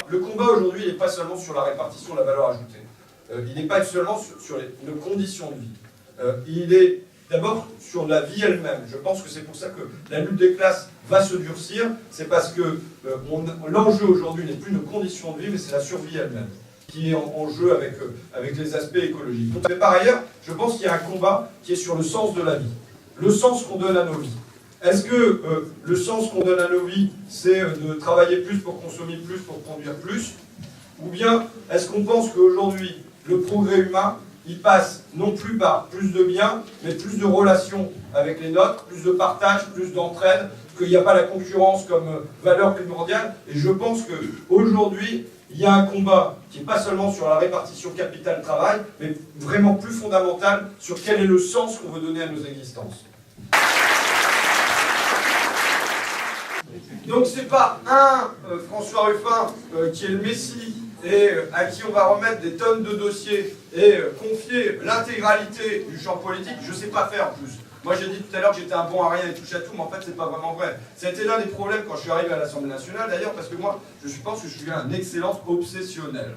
Le combat aujourd'hui, il n'est pas seulement sur la répartition de la valeur ajoutée. Il n'est pas seulement sur nos conditions de vie. Il est d'abord sur la vie elle-même. Je pense que c'est pour ça que la lutte des classes va se durcir. C'est parce que l'enjeu aujourd'hui n'est plus nos conditions de vie, mais c'est la survie elle-même qui est en jeu avec les aspects écologiques. Mais par ailleurs, je pense qu'il y a un combat qui est sur le sens de la vie, le sens qu'on donne à nos vies. Est-ce que le sens qu'on donne à nos vies, c'est de travailler plus pour consommer plus, pour produire plus? Ou bien est-ce qu'on pense qu'aujourd'hui, le progrès humain, il passe non plus par plus de biens, mais plus de relations avec les nôtres, plus de partage, plus d'entraide, qu'il n'y a pas la concurrence comme valeur primordiale? Et je pense qu'aujourd'hui, il y a un combat qui n'est pas seulement sur la répartition capital-travail, mais vraiment plus fondamental sur quel est le sens qu'on veut donner à nos existences. Donc c'est pas François Ruffin qui est le Messie et à qui on va remettre des tonnes de dossiers et confier l'intégralité du champ politique. Je sais pas faire en plus. Moi j'ai dit tout à l'heure que j'étais un bon à rien et touche à tout, mais en fait c'est pas vraiment vrai. Ça a été l'un des problèmes quand je suis arrivé à l'Assemblée nationale d'ailleurs, parce que moi je pense que je suis un excellence obsessionnelle.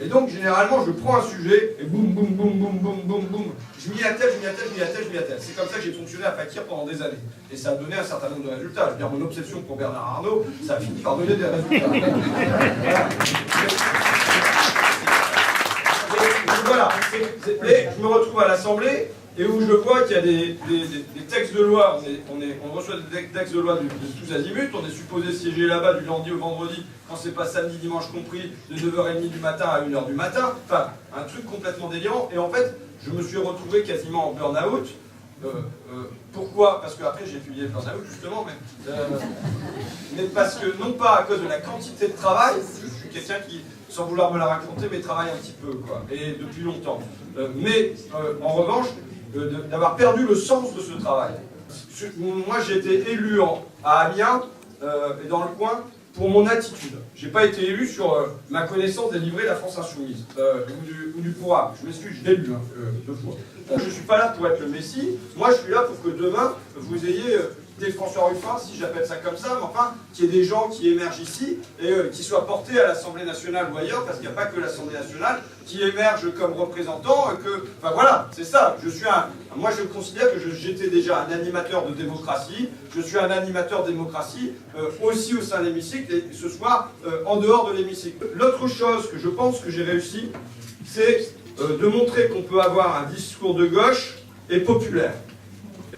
Et donc généralement je prends un sujet et boum boum boum boum boum boum boum, je m'y attelle, je m'y attelle, je m'y attelle, je m'y attelle. C'est comme ça que j'ai fonctionné à Fakir pendant des années. Et ça a donné un certain nombre de résultats. Je veux dire, mon obsession pour Bernard Arnault, ça a fini par donner des résultats. Voilà. Et je me retrouve à l'Assemblée et où je vois qu'il y a des textes de loi, on reçoit des textes de loi de tous azimuts, on est supposé siéger là-bas du lundi au vendredi, quand c'est pas samedi, dimanche compris, de 9h30 du matin à 1h du matin, enfin, un truc complètement délirant, et en fait, je me suis retrouvé quasiment en burn-out. Pourquoi? Parce que après j'ai publié le burn-out justement, mais parce que, non pas à cause de la quantité de travail, je suis quelqu'un qui, sans vouloir me la raconter, mais travaille un petit peu, quoi, et depuis longtemps. Mais en revanche, d'avoir perdu le sens de ce travail. Moi j'ai été élu à Amiens et dans le coin pour mon attitude. J'ai pas été élu sur ma connaissance des livrets de la France Insoumise ou du programme. Je m'excuse, je l'ai lu 2 fois. Je suis pas là pour être le Messie. Moi je suis là pour que demain vous ayez des François Ruffin, si j'appelle ça comme ça, mais enfin, qu'il y ait des gens qui émergent ici et qui soient portés à l'Assemblée nationale ou ailleurs, parce qu'il n'y a pas que l'Assemblée nationale qui émerge comme représentant, enfin voilà, c'est ça. Moi je considère que j'étais déjà un animateur de démocratie, je suis un animateur de démocratie aussi au sein de l'hémicycle et ce soir en dehors de l'hémicycle. L'autre chose que je pense que j'ai réussi, c'est de montrer qu'on peut avoir un discours de gauche et populaire.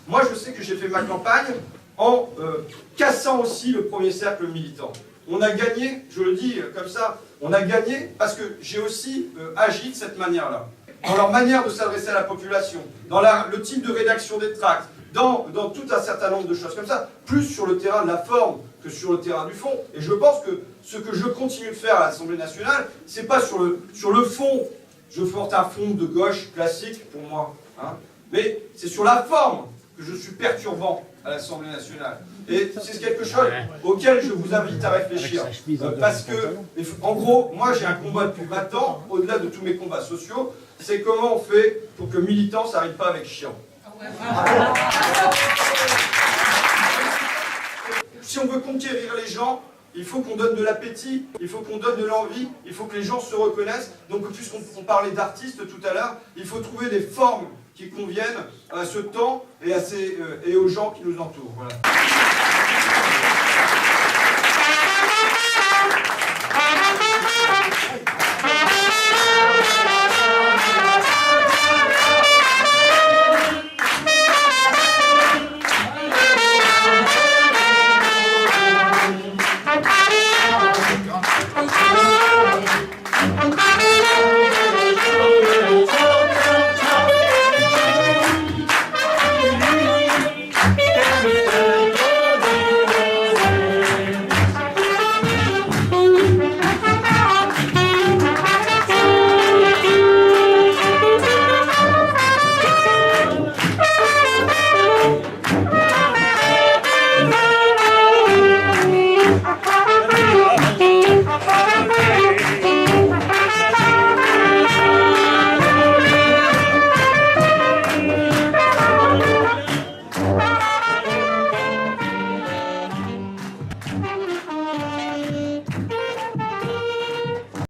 Moi, je sais que j'ai fait ma campagne en cassant aussi le premier cercle militant. On a gagné, je le dis comme ça, on a gagné parce que j'ai aussi agi de cette manière-là. Dans leur manière de s'adresser à la population, dans le type de rédaction des tracts, dans tout un certain nombre de choses comme ça, plus sur le terrain de la forme que sur le terrain du fond. Et je pense que ce que je continue de faire à l'Assemblée nationale, c'est pas sur le fond. Je porte un fond de gauche classique pour moi, hein, mais c'est sur la forme que je suis perturbant à l'Assemblée nationale. Et c'est quelque chose auquel je vous invite à réfléchir. Parce que, en gros, moi j'ai un combat depuis 20 ans, au-delà de tous mes combats sociaux, c'est comment on fait pour que militant ça n'arrive pas avec chiant. Si on veut conquérir les gens, il faut qu'on donne de l'appétit, il faut qu'on donne de l'envie, il faut que les gens se reconnaissent. Donc puisqu'on parlait d'artistes tout à l'heure, il faut trouver des formes qui conviennent à ce temps et aux gens qui nous entourent. Voilà.